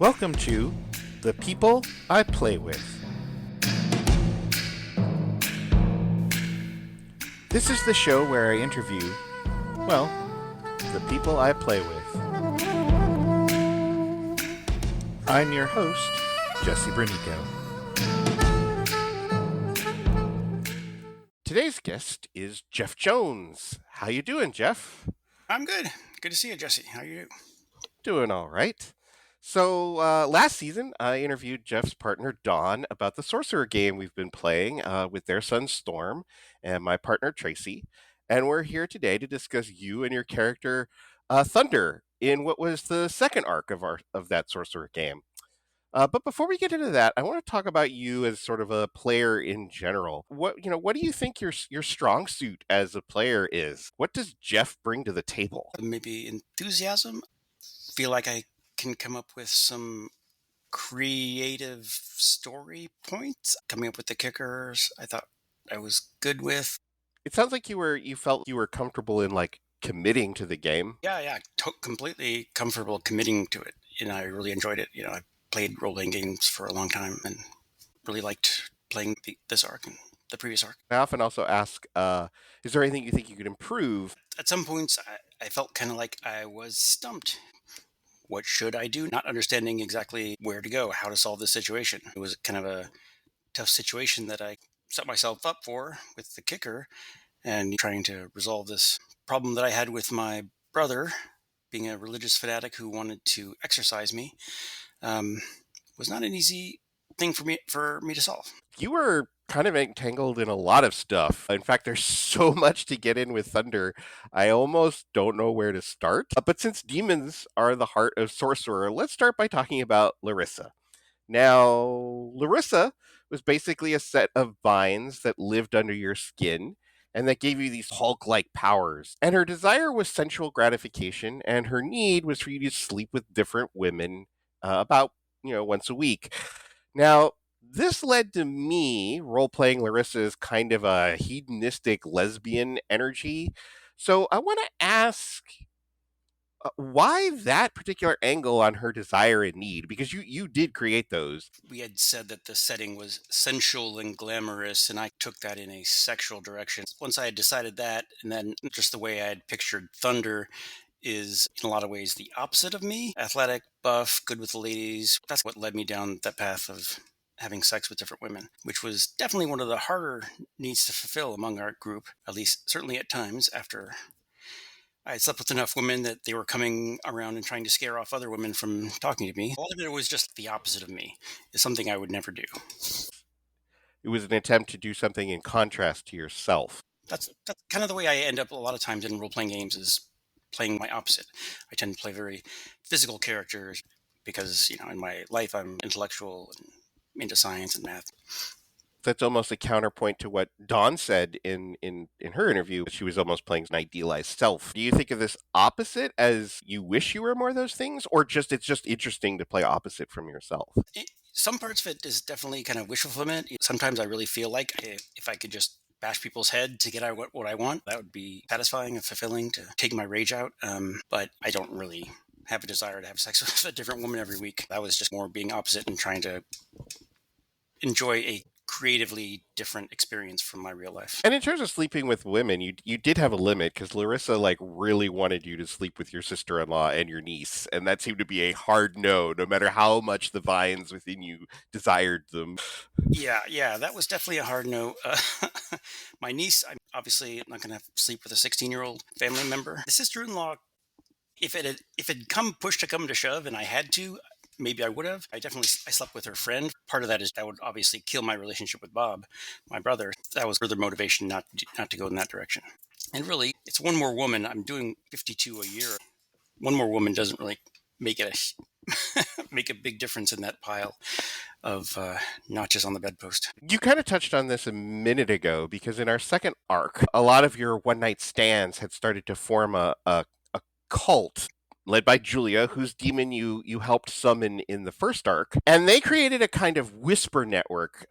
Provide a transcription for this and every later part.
Welcome to The People I Play With. This is the show where I interview, well, the people I play with. I'm your host, Jesse Bernico. Today's guest is Jeff Jones. How you doing, Jeff? I'm good. Good to see you, Jesse. How you doing? Doing all right. So last season, I interviewed Jeff's partner Dawn about the Sorcerer game we've been playing with their son Storm and my partner Tracy, and we're here today to discuss you and your character Thunder in what was the second arc of that Sorcerer game. But before we get into that, I want to talk about you as sort of a player in general. What do you think your strong suit as a player is? What does Jeff bring to the table? Maybe enthusiasm. Feel like I can come up with some creative story points. Coming up with the kickers, I thought I was good with. It sounds like you felt you were comfortable in like committing to the game. Yeah, completely comfortable committing to it. I really enjoyed it. I played role-playing games for a long time and really liked playing this arc and the previous arc. I often also ask, is there anything you think you could improve? At some points, I felt kind of like I was stumped. What should I do? Not understanding exactly where to go, how to solve this situation. It was kind of a tough situation that I set myself up for with the kicker and trying to resolve this problem that I had with my brother, being a religious fanatic who wanted to exorcise me, was not an easy thing for me to solve. You were kind of entangled in a lot of stuff. In fact, there's so much to get in with Thunder. I almost don't know where to start. But since demons are the heart of Sorcerer, let's start by talking about Larissa. Now, Larissa was basically a set of vines that lived under your skin and that gave you these Hulk like powers. And her desire was sensual gratification, and her need was for you to sleep with different women about, once a week. Now, this led to me role playing Larissa as kind of a hedonistic lesbian energy. So I want to ask why that particular angle on her desire and need, because you did create those. We had said that the setting was sensual and glamorous, and I took that in a sexual direction. Once I had decided that, and then just the way I had pictured Thunder is in a lot of ways the opposite of me. Athletic, buff, good with the ladies. That's what led me down that path of having sex with different women, which was definitely one of the harder needs to fulfill among our group, at least certainly at times after I had slept with enough women that they were coming around and trying to scare off other women from talking to me. A lot of it was just the opposite of me. It's something I would never do. It was an attempt to do something in contrast to yourself. That's kind of the way I end up a lot of times in role-playing games is playing my opposite. I tend to play very physical characters because, in my life I'm intellectual and into science and math. That's almost a counterpoint to what Dawn said in her interview. She was almost playing an idealized self. Do you think of this opposite as you wish you were more of those things, or it's just interesting to play opposite from yourself? Some parts of it is definitely kind of wish fulfillment. Sometimes I really feel like if I could just bash people's head to get out what I want, that would be satisfying and fulfilling to take my rage out. But I don't really have a desire to have sex with a different woman every week. That was just more being opposite and trying to enjoy a creatively different experience from my real life. And in terms of sleeping with women, you did have a limit because Larissa really wanted you to sleep with your sister-in-law and your niece, and that seemed to be a hard no matter how much the vines within you desired them. Yeah, that was definitely a hard no. My niece, I'm obviously not going to sleep with a 16-year-old family member. The sister-in-law, if it had come push to come to shove and I had to, maybe I would have. I slept with her friend. Part of that is that would obviously kill my relationship with Bob, my brother. That was further motivation not to go in that direction. And really, it's one more woman. I'm doing 52 a year. One more woman doesn't really make a big difference in that pile of notches on the bedpost. You kind of touched on this a minute ago because in our second arc, a lot of your one night stands had started to form a cult led by Julia, whose demon you helped summon in the first arc. And they created a kind of whisper network,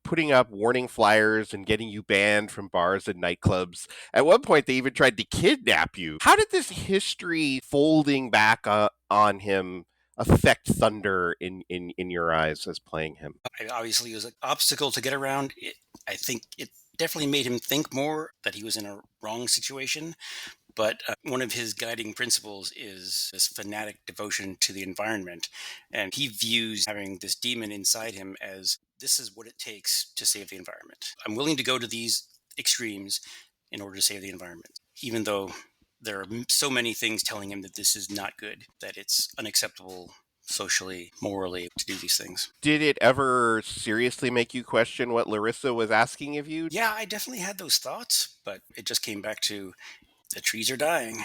putting up warning flyers and getting you banned from bars and nightclubs. At one point, they even tried to kidnap you. How did this history folding back on him affect Thunder in your eyes as playing him? Obviously, it was an obstacle to get around. I think it definitely made him think more that he was in a wrong situation. But one of his guiding principles is this fanatic devotion to the environment. And he views having this demon inside him as this is what it takes to save the environment. I'm willing to go to these extremes in order to save the environment, even though there are so many things telling him that this is not good, that it's unacceptable socially, morally to do these things. Did it ever seriously make you question what Larissa was asking of you? Yeah, I definitely had those thoughts, but it just came back to the trees are dying.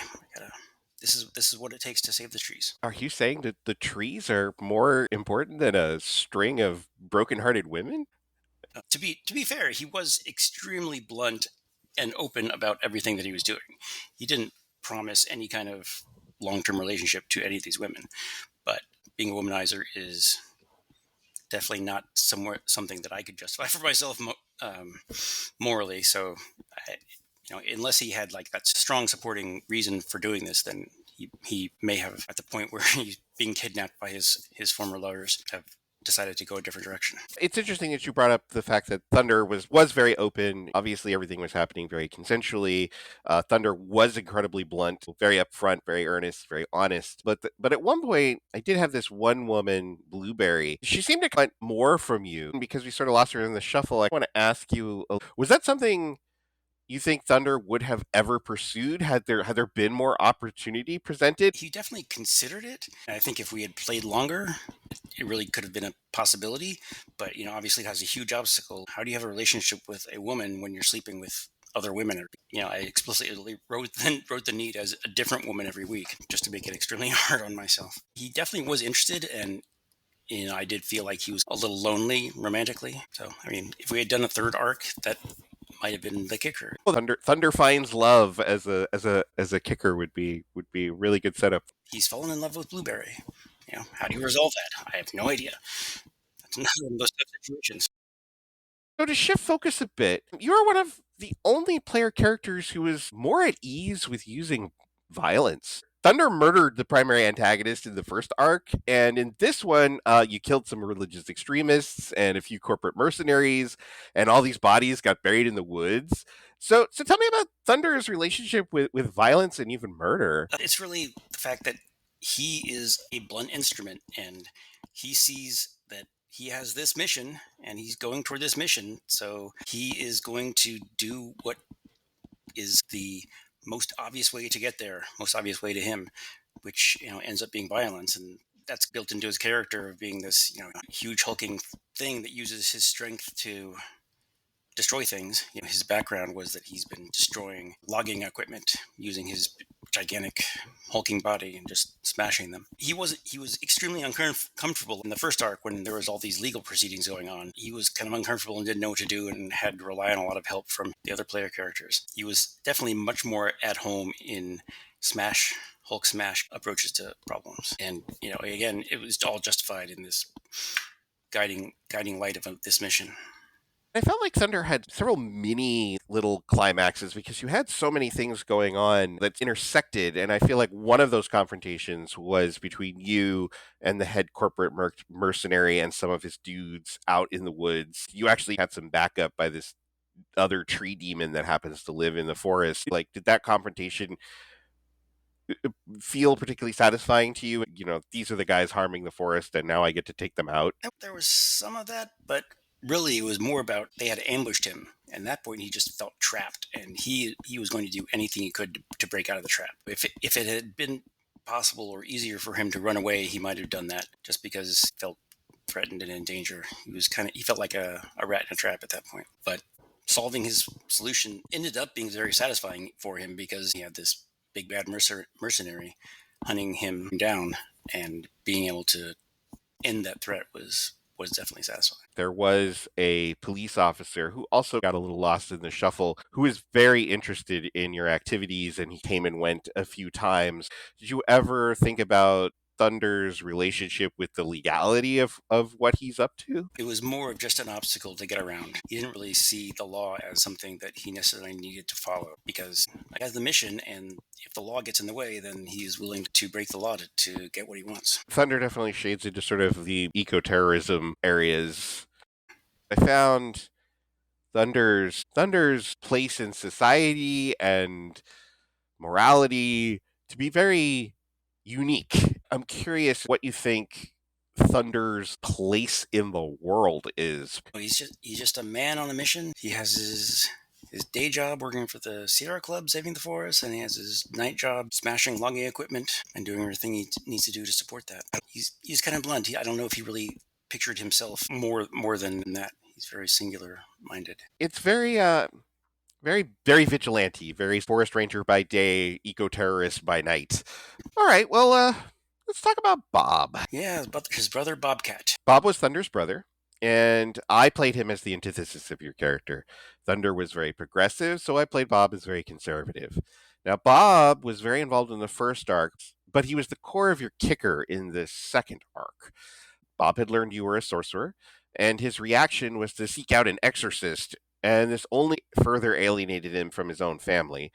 This is what it takes to save the trees. Are you saying that the trees are more important than a string of broken-hearted women? To be fair, he was extremely blunt and open about everything that he was doing. He didn't promise any kind of long-term relationship to any of these women, but being a womanizer is definitely not something that I could justify for myself morally. So, I, unless he had like that strong supporting reason for doing this, then he may have at the point where he's being kidnapped by his former lovers have decided to go a different direction. It's interesting that you brought up the fact that Thunder was very open. Obviously, everything was happening very consensually. Thunder was incredibly blunt, very upfront, very earnest, very honest. But at one point, I did have this one woman, Blueberry. She seemed to want more from you because we sort of lost her in the shuffle. I want to ask you, was that something you think Thunder would have ever pursued had there been more opportunity presented? He definitely considered it. I think if we had played longer, it really could have been a possibility. But obviously, it has a huge obstacle. How do you have a relationship with a woman when you're sleeping with other women? I explicitly wrote the need as a different woman every week, just to make it extremely hard on myself. He definitely was interested, and I did feel like he was a little lonely romantically. So, I mean, if we had done a third arc, that might have been the kicker. Well, Thunder finds love as a kicker would be a really good setup. He's fallen in love with Blueberry. How do you resolve that? I have no idea. That's another one of those types of situations. So to shift focus a bit, you are one of the only player characters who is more at ease with using violence. Thunder murdered the primary antagonist in the first arc, and in this one, you killed some religious extremists and a few corporate mercenaries, and all these bodies got buried in the woods. So tell me about Thunder's relationship with violence and even murder. It's really the fact that he is a blunt instrument and he sees that he has this mission and he's going toward this mission. So he is going to do what is the most obvious way to get there, most obvious way to him, which ends up being violence. And that's built into his character of being this huge hulking thing that uses his strength to destroy things. His background was that he's been destroying logging equipment using his gigantic hulking body and just smashing them. He was extremely uncomfortable in the first arc when there was all these legal proceedings going on. He was kind of uncomfortable and didn't know what to do and had to rely on a lot of help from the other player characters. He was definitely much more at home in Smash Hulk smash approaches to problems. And again, it was all justified in this guiding light of this mission. I felt like Thunder had several mini little climaxes because you had so many things going on that intersected. And I feel like one of those confrontations was between you and the head corporate mercenary and some of his dudes out in the woods. You actually had some backup by this other tree demon that happens to live in the forest. Like, did that confrontation feel particularly satisfying to you? These are the guys harming the forest, and now I get to take them out. There was some of that, but really it was more about they had ambushed him. And at that point, he just felt trapped, and he was going to do anything he could to break out of the trap. If it had been possible or easier for him to run away, he might have done that just because he felt threatened and in danger. He felt like a rat in a trap at that point. But solving his solution ended up being very satisfying for him because he had this big bad mercenary hunting him down, and being able to end that threat was definitely satisfying. There was a police officer who also got a little lost in the shuffle, who is very interested in your activities, and he came and went a few times. Did you ever think about Thunder's relationship with the legality of what he's up to? It was more of just an obstacle to get around. He didn't really see the law as something that he necessarily needed to follow because he has the mission, and if the law gets in the way, then he's willing to break the law to get what he wants. Thunder definitely shades into sort of the eco-terrorism areas. I found Thunder's place in society and morality to be very unique. I'm curious what you think Thunder's place in the world is. He's just a man on a mission. He has his day job working for the Sierra Club saving the forest, and he has his night job smashing logging equipment and doing everything he needs to do to support that. He's kind of blunt. I don't know if he really pictured himself more than that. He's very singular minded. It's very vigilante, very forest ranger by day, eco terrorist by night. All right, well, let's talk about Bob. Yeah, but his brother Bobcat. Bob was Thunder's brother, and I played him as the antithesis of your character. Thunder was very progressive, so I played Bob as very conservative. Now, Bob was very involved in the first arc, but he was the core of your kicker in the second arc. Bob had learned you were a sorcerer, and his reaction was to seek out an exorcist, and this only further alienated him from his own family.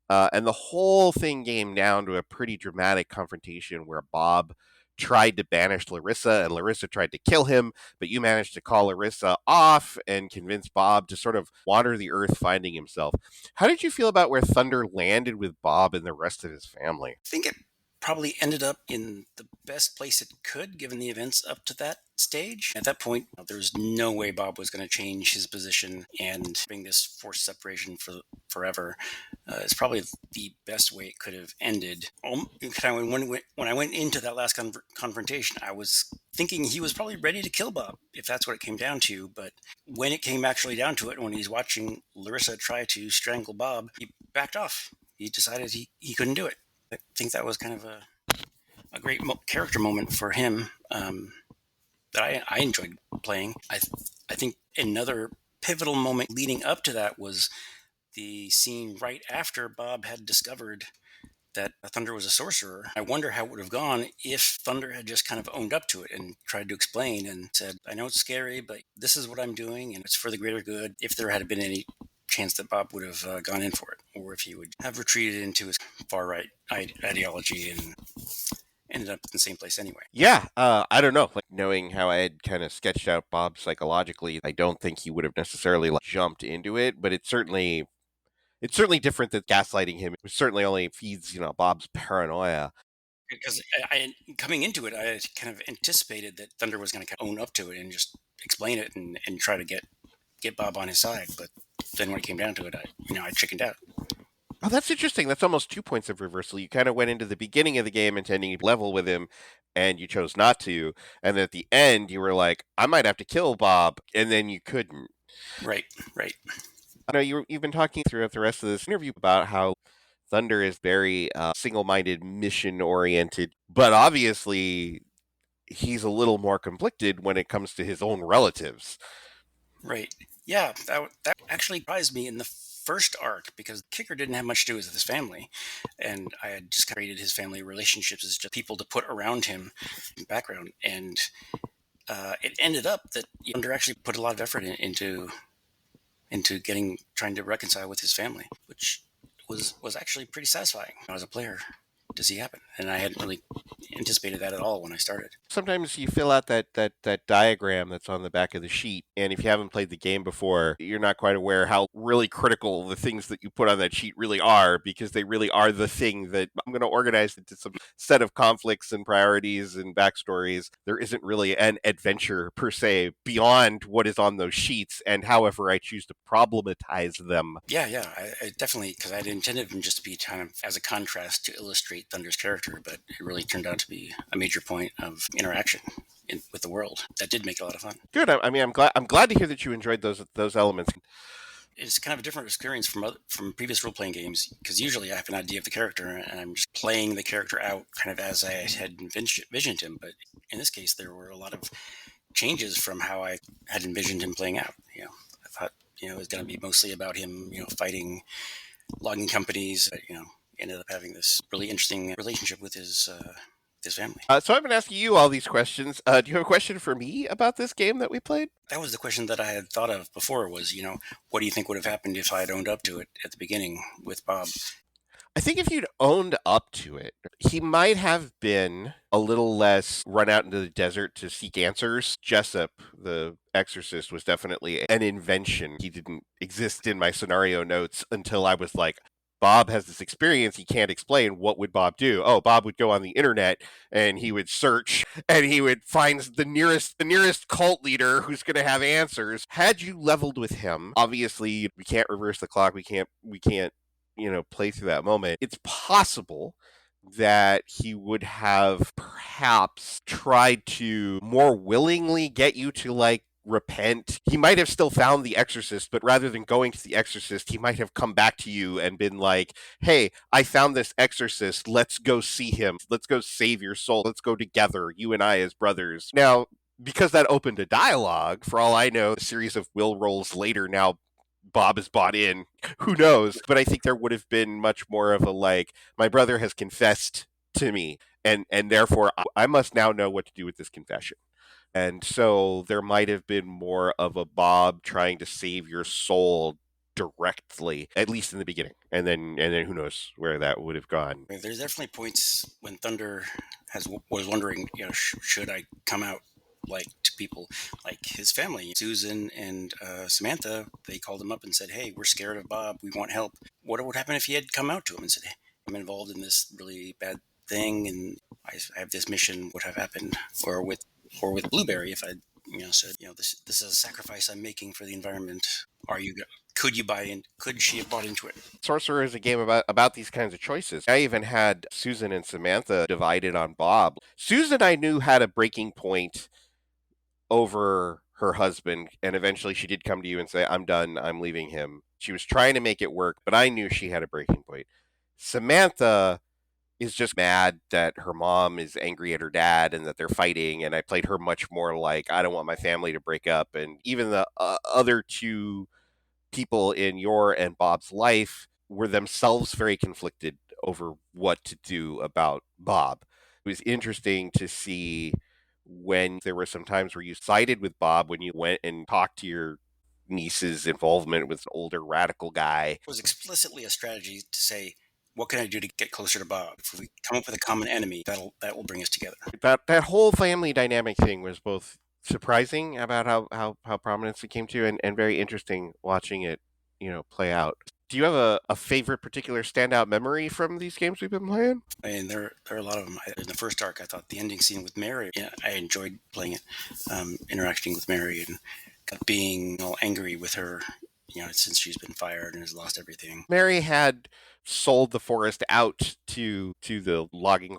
And the whole thing came down to a pretty dramatic confrontation where Bob tried to banish Larissa and Larissa tried to kill him, but you managed to call Larissa off and convince Bob to sort of wander the earth finding himself. How did you feel about where Thunder landed with Bob and the rest of his family? I think it probably ended up in the best place it could given the events up to that stage. At that point, there was no way Bob was going to change his position and bring this forced separation for forever. It's probably the best way it could have ended. When I went into that last confrontation, I was thinking he was probably ready to kill Bob, if that's what it came down to. But when it came actually down to it, when he's watching Larissa try to strangle Bob, he backed off. He decided he couldn't do it. I think that was kind of a great character moment for him that I enjoyed playing. I think another pivotal moment leading up to that was the scene right after Bob had discovered that Thunder was a sorcerer. I wonder how it would have gone if Thunder had just kind of owned up to it and tried to explain and said, I know it's scary, but this is what I'm doing and it's for the greater good. If there had been any chance that Bob would have gone in for it, or if he would have retreated into his far right ideology and ended up in the same place anyway. Yeah, I don't know. Like knowing how I had kind of sketched out Bob psychologically, I don't think he would have necessarily like, jumped into it. But it's certainly different that gaslighting him. It certainly only feeds Bob's paranoia. Because coming into it, I kind of anticipated that Thunder was going to own up to it and just explain it and try to get Bob on his side. But then when it came down to it, I chickened out. Oh, that's interesting. That's almost 2 points of reversal. You kind of went into the beginning of the game intending to level with him, and you chose not to. And then at the end, you were like, I might have to kill Bob, and then you couldn't. Right, right. I know you've been talking throughout the rest of this interview about how Thunder is very single-minded, mission-oriented, but obviously he's a little more conflicted when it comes to his own relatives. Right. Yeah, that actually surprised me in the first arc because Kicker didn't have much to do with his family, and I had just created his family relationships as just people to put around him in the background, and it ended up that Thunder actually put a lot of effort into trying to reconcile with his family, which was actually pretty satisfying as a player to see happen, and I hadn't really anticipated that at all when I started. Sometimes you fill out that diagram that's on the back of the sheet, and if you haven't played the game before, you're not quite aware how really critical the things that you put on that sheet really are, because they really are the thing that I'm going to organize into some set of conflicts and priorities and backstories. There isn't really an adventure per se beyond what is on those sheets, and however I choose to problematize them. Yeah, I definitely, because I'd intended them just to be kind of as a contrast to illustrate Thunder's character, but it really turned out to be a major point of interaction with the world. That did make it a lot of fun. Good. I mean, I'm glad to hear that you enjoyed those elements. It's kind of a different experience from previous role playing games because usually I have an idea of the character and I'm just playing the character out kind of as I had envisioned him. But in this case, there were a lot of changes from how I had envisioned him playing out. I thought it was going to be mostly about him fighting logging companies. Ended up having this really interesting relationship with his his family. So I've been asking you all these questions. Do you have a question for me about this game that we played? That was the question that I had thought of before was, what do you think would have happened if I had owned up to it at the beginning with Bob? I think if you'd owned up to it, he might have been a little less run out into the desert to seek answers. Jessup, the exorcist, was definitely an invention. He didn't exist in my scenario notes until I was like, Bob has this experience he can't explain. What would Bob do? Oh, Bob would go on the internet and he would search and he would find the nearest cult leader who's going to have answers. Had you leveled with him, obviously we can't reverse the clock. We can't play through that moment. It's possible that he would have perhaps tried to more willingly get you to like repent. He might have still found the exorcist, but rather than going to the exorcist, he might have come back to you and been like, "Hey, I found this exorcist. Let's go see him. Let's go save your soul. Let's go together, you and I as brothers." Now, because that opened a dialogue, for all I know, a series of will rolls later now Bob is bought in. Who knows? But I think there would have been much more of a like, my brother has confessed to me, and therefore I must now know what to do with this confession. And so there might have been more of a Bob trying to save your soul directly, at least in the beginning. And then who knows where that would have gone. There's definitely points when Thunder was wondering, should I come out like to people like his family, Susan and Samantha. They called him up and said, "Hey, we're scared of Bob. We want help." What would happen if he had come out to him and said, "Hey, I'm involved in this really bad thing, and I have this mission. What have happened?" Or with Blueberry, if I said, this is a sacrifice I'm making for the environment. Are you? Could you buy in? Could she have bought into it? Sorcerer is a game about these kinds of choices. I even had Susan and Samantha divided on Bob. Susan, I knew, had a breaking point over her husband, and eventually she did come to you and say, "I'm done, I'm leaving him." She was trying to make it work, but I knew she had a breaking point. Samantha is just mad that her mom is angry at her dad and that they're fighting, and I played her much more like, I don't want my family to break up. And even the other two people in your and Bob's life were themselves very conflicted over what to do about Bob. It was interesting to see when there were some times where you sided with Bob when you went and talked to your niece's involvement with an older radical guy. It was explicitly a strategy to say, what can I do to get closer to Bob? If we come up with a common enemy, that will bring us together. That whole family dynamic thing was both surprising about how prominence it came to, and very interesting watching it, play out. Do you have a favorite particular standout memory from these games we've been playing? And there are a lot of them. In the first arc, I thought the ending scene with Mary, I enjoyed playing it, interacting with Mary and being all angry with her, since she's been fired and has lost everything. Mary had sold the forest out to the logging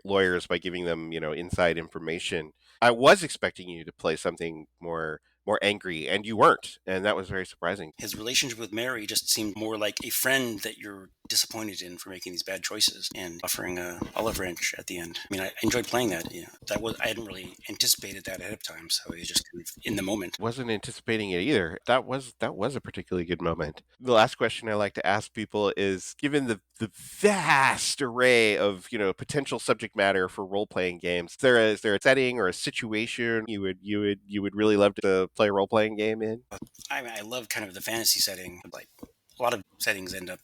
lawyers by giving them, inside information. I was expecting you to play something more angry, and you weren't, and that was very surprising. His relationship with Mary just seemed more like a friend that you're disappointed in for making these bad choices and offering a olive branch at the end. I mean, I enjoyed playing that. I hadn't really anticipated that ahead of time, so it was just kind of in the moment. Wasn't anticipating it either. That was a particularly good moment. The last question I like to ask people is, given the vast array of potential subject matter for role playing games, is there a setting or a situation you would really love to play a role playing game in? I love kind of the fantasy setting. Like a lot of settings end up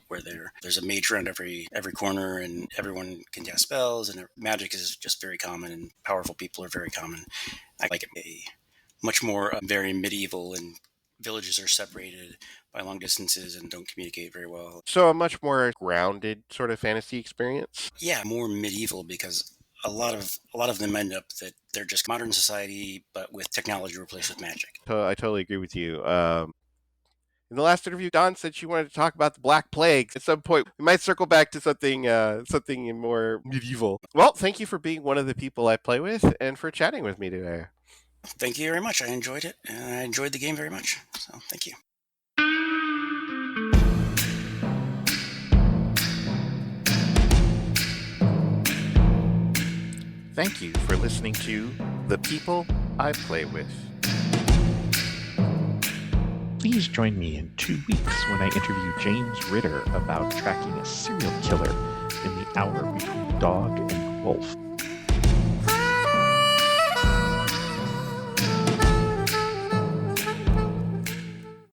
where there's a mage around every corner, and everyone can cast spells, and magic is just very common, and powerful people are very common. I like it much more very medieval, and villages are separated by long distances and don't communicate very well. So a much more grounded sort of fantasy experience. Yeah, more medieval, because a lot of them end up that they're just modern society, but with technology replaced with magic. So I totally agree with you. In the last interview, Dawn said she wanted to talk about the Black Plague. At some point, we might circle back to something more medieval. Well, thank you for being one of the people I play with and for chatting with me today. Thank you very much. I enjoyed it, and I enjoyed the game very much. So thank you. Thank you for listening to The People I Play With. Please join me in 2 weeks when I interview James Ritter about tracking a serial killer in the hour between dog and wolf.